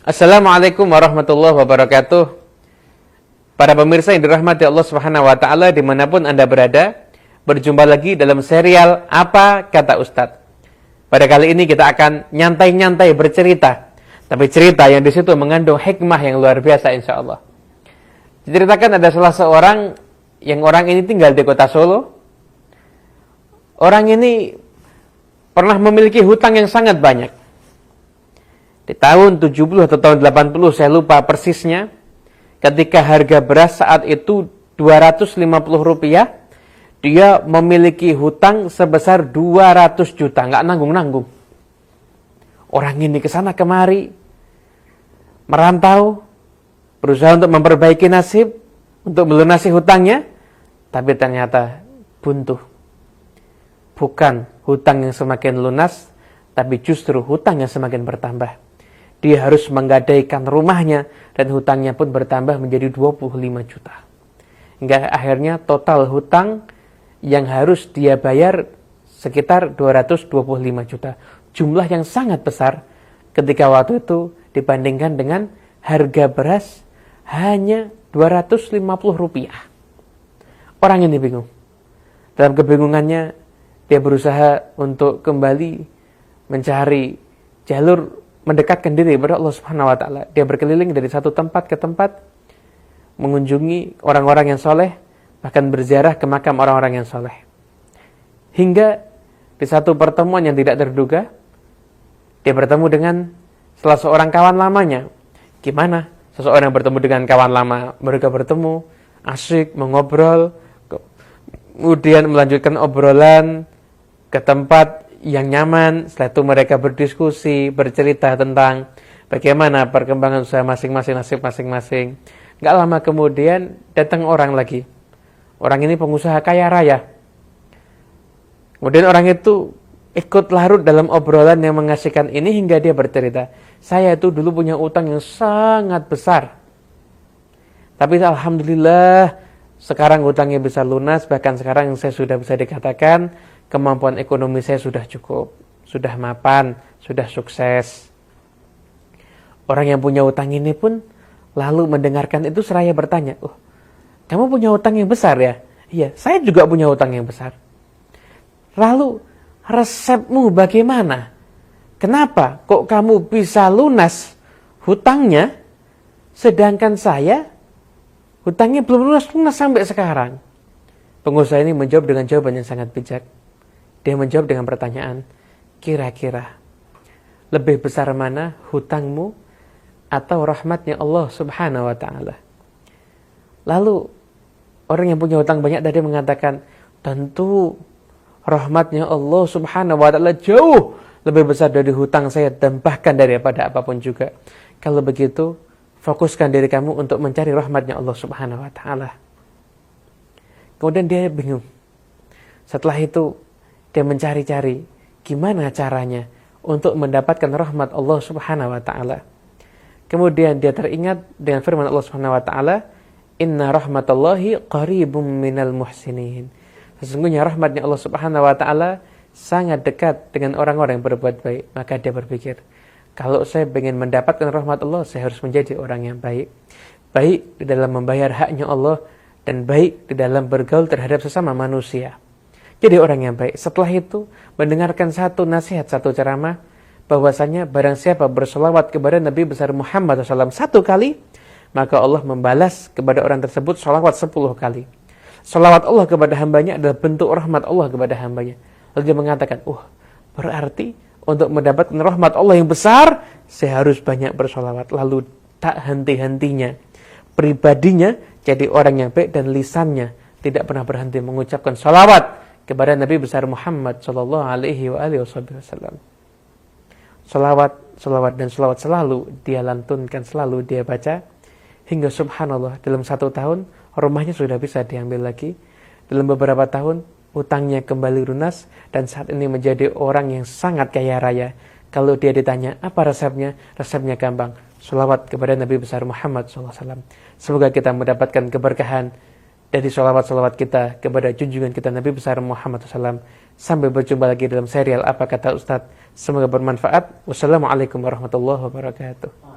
Assalamualaikum warahmatullahi wabarakatuh. Para pemirsa yang dirahmati Allah Subhanahu wa taala dimanapun Anda berada, berjumpa lagi dalam serial Apa Kata Ustadz. Pada kali ini kita akan nyantai-nyantai bercerita, tapi cerita yang di situ mengandung hikmah yang luar biasa insyaallah. Diceritakan ada salah seorang yang orang ini tinggal di kota Solo. Orang ini pernah memiliki hutang yang sangat banyak. Di tahun 70 atau tahun 80, saya lupa persisnya, ketika harga beras saat itu Rp250, dia memiliki hutang sebesar 200 juta, nggak nanggung-nanggung. Orang ini kesana kemari, merantau, berusaha untuk memperbaiki nasib, untuk melunasi hutangnya, tapi ternyata buntu. Bukan hutang yang semakin lunas, tapi justru hutang yang semakin bertambah. Dia harus menggadaikan rumahnya dan hutangnya pun bertambah menjadi 25 juta. Hingga akhirnya total hutang yang harus dia bayar sekitar 225 juta. Jumlah yang sangat besar ketika waktu itu dibandingkan dengan harga beras hanya Rp250. Orang ini bingung. Dalam kebingungannya dia berusaha untuk kembali mencari jalur mendekatkan diri kepada Allah Subhanahu wa taala. Dia berkeliling dari satu tempat ke tempat, mengunjungi orang-orang yang soleh, bahkan berziarah ke makam orang-orang yang soleh. Hingga di satu pertemuan yang tidak terduga, dia bertemu dengan salah seorang kawan lamanya. Gimana? Seseorang yang bertemu dengan kawan lama, mereka bertemu, asyik, mengobrol, kemudian melanjutkan obrolan ke tempat yang nyaman. Setelah itu mereka berdiskusi, bercerita tentang bagaimana perkembangan usaha masing-masing, nasib masing-masing. Gak lama kemudian datang orang lagi. Orang ini pengusaha kaya raya. Kemudian orang itu ikut larut dalam obrolan yang mengasihkan ini hingga dia bercerita, saya itu dulu punya utang yang sangat besar. Tapi alhamdulillah sekarang utangnya bisa lunas, bahkan sekarang saya sudah bisa dikatakan kemampuan ekonomi saya sudah cukup, sudah mapan, sudah sukses. Orang yang punya utang ini pun lalu mendengarkan itu seraya bertanya, "Oh, kamu punya utang yang besar ya?" "Iya, saya juga punya utang yang besar." "Lalu resepmu bagaimana? Kenapa kok kamu bisa lunas hutangnya, sedangkan saya hutangnya belum lunas sampai sekarang?" Pengusaha ini menjawab dengan jawaban yang sangat bijak. Dia menjawab dengan pertanyaan, kira-kira lebih besar mana hutangmu atau rahmatnya Allah Subhanahu wa ta'ala? Lalu orang yang punya hutang banyak tadi mengatakan, tentu rahmatnya Allah Subhanahu wa ta'ala jauh lebih besar dari hutang saya dan bahkan daripada apapun juga. Kalau begitu, fokuskan diri kamu untuk mencari rahmatnya Allah Subhanahu wa ta'ala. Kemudian dia bingung. Setelah itu dia mencari-cari gimana caranya untuk mendapatkan rahmat Allah Subhanahu wa taala. Kemudian dia teringat dengan firman Allah Subhanahu wa taala, "Inna rahmatallahi qaribum minal muhsinin." Sesungguhnya rahmatnya Allah Subhanahu wa taala sangat dekat dengan orang-orang yang berbuat baik. Maka dia berpikir, kalau saya ingin mendapatkan rahmat Allah, saya harus menjadi orang yang baik. Baik di dalam membayar haknya Allah dan baik di dalam bergaul terhadap sesama manusia. Jadi orang yang baik. Setelah itu mendengarkan satu nasihat, satu ceramah, bahwasanya barang siapa bersolawat kepada Nabi besar Muhammad SAW 1 kali, maka Allah membalas kepada orang tersebut solawat 10 kali. Solawat Allah kepada hambanya adalah bentuk rahmat Allah kepada hambanya. Lalu dia mengatakan, berarti untuk mendapatkan rahmat Allah yang besar, saya harus banyak bersolawat. Lalu tak henti-hentinya pribadinya jadi orang yang baik dan lisannya tidak pernah berhenti mengucapkan solawat kepada Nabi besar Muhammad sallallahu alaihi wasallam. Salawat dan salawat selalu dia lantunkan, selalu dia baca, hingga subhanallah dalam 1 tahun rumahnya sudah bisa diambil lagi. Dalam beberapa tahun utangnya kembali lunas dan saat ini menjadi orang yang sangat kaya raya. Kalau dia ditanya apa resepnya, resepnya gampang, salawat kepada Nabi besar Muhammad SAW. Semoga kita mendapatkan keberkahan dari salawat-salawat kita kepada junjungan kita Nabi besar Muhammad SAW. Sampai berjumpa lagi dalam serial Apa Kata Ustadz. Semoga bermanfaat. Wassalamualaikum warahmatullahi wabarakatuh.